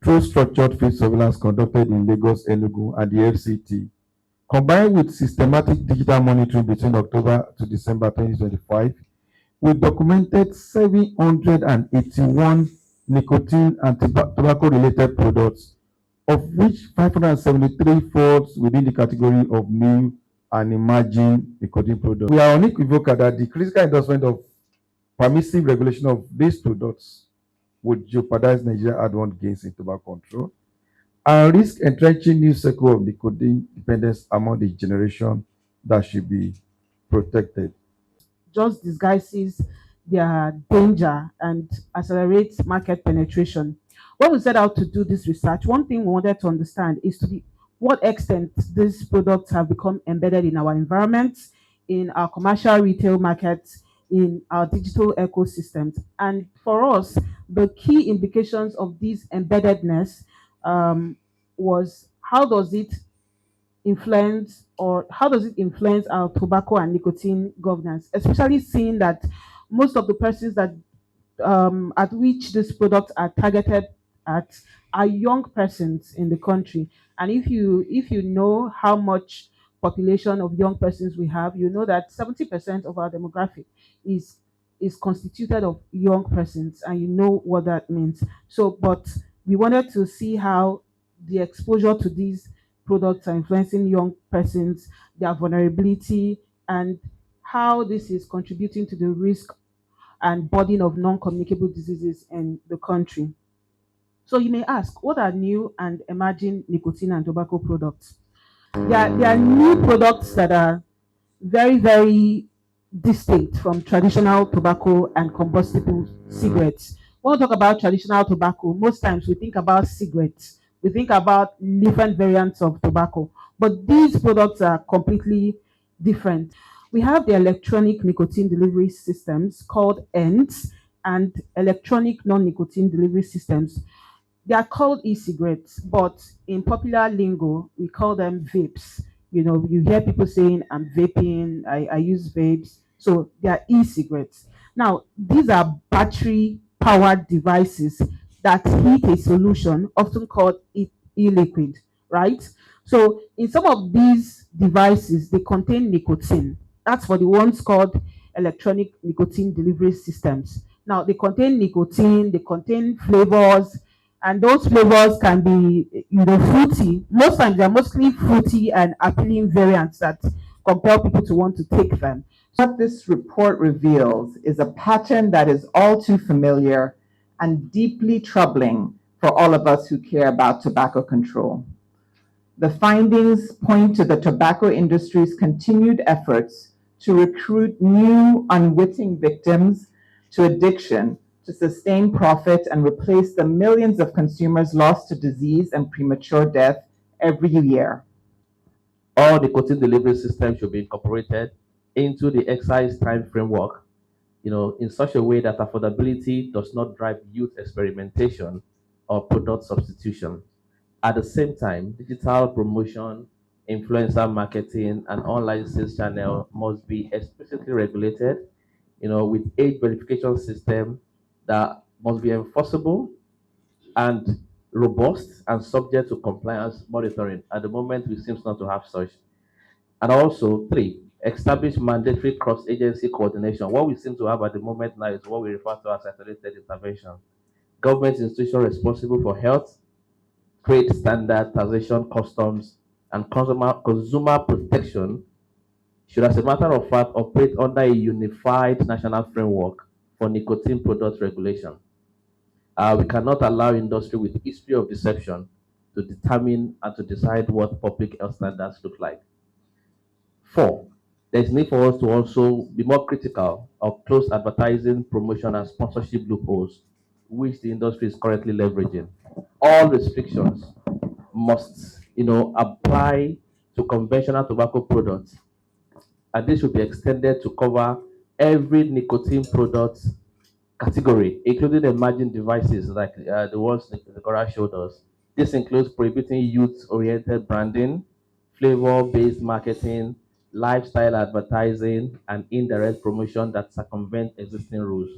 through structured field surveillance conducted in Lagos, Enugu, and the FCT, combined with systematic digital monitoring between October to December 2025, we documented 781 nicotine and tobacco-related products, of which 573 falls within the category of new and emerging nicotine products. We are unequivocal that the critical endorsement of permissive regulation of these products would jeopardize Nigeria's hard-won gains in tobacco control and risk entrenching new cycle of nicotine dependence among the generation that should be protected. Just disguises their danger and accelerates market penetration. When we set out to do this research, one thing we wanted to understand is what extent these products have become embedded in our environments, in our commercial retail markets, in our digital ecosystems. And for us, the key implications of this embeddedness was how does it influence our tobacco and nicotine governance, especially seeing that most of the persons that at which these products are targeted at are young persons in the country. And if you know how much population of young persons we have, you know that 70% of our demographic is constituted of young persons, and you know what that means. So, but we wanted to see how the exposure to these products are influencing young persons, their vulnerability, and how this is contributing to the risk and burden of non-communicable diseases in the country. So you may ask, what are new and emerging nicotine and tobacco products? There are new products that are very, very distinct from traditional tobacco and combustible cigarettes. When we talk about traditional tobacco, most times we think about cigarettes. We think about different variants of tobacco, but these products are completely different. We have the electronic nicotine delivery systems called ENDS and electronic non-nicotine delivery systems. They are called e-cigarettes, but in popular lingo, we call them vapes. You know, you hear people saying, I'm vaping, I use vapes. So they are e-cigarettes. Now, these are battery-powered devices that heat a solution, often called e-liquid, right? So in some of these devices, they contain nicotine. That's for the ones called electronic nicotine delivery systems. Now, they contain nicotine, they contain flavors, and those flavors can be, fruity. Most times they're mostly fruity and appealing variants that compel people to want to take them. What this report reveals is a pattern that is all too familiar and deeply troubling for all of us who care about tobacco control. The findings point to the tobacco industry's continued efforts to recruit new unwitting victims to addiction to sustain profit and replace the millions of consumers lost to disease and premature death every year. All nicotine delivery systems should be incorporated into the excise time framework, in such a way that affordability does not drive youth experimentation or product substitution. At the same time, digital promotion, influencer marketing, and online sales channel must be explicitly regulated, with age verification system that must be enforceable and robust and subject to compliance monitoring. At the moment, we seem not to have such. And also, three, establish mandatory cross-agency coordination. What we seem to have at the moment now is what we refer to as isolated intervention. Government institutions responsible for health, trade standardization, customs, and consumer protection should, as a matter of fact, operate under a unified national framework for nicotine product regulation. We cannot allow industry with history of deception to determine and to decide what public health standards look like. Four, there's need for us to also be more critical of close advertising, promotion, and sponsorship loopholes, which the industry is currently leveraging. All restrictions must, apply to conventional tobacco products, and this should be extended to cover every nicotine product category, including emerging devices like the ones Nicola showed us. This includes prohibiting youth-oriented branding, flavor-based marketing, lifestyle advertising, and indirect promotion that circumvent existing rules.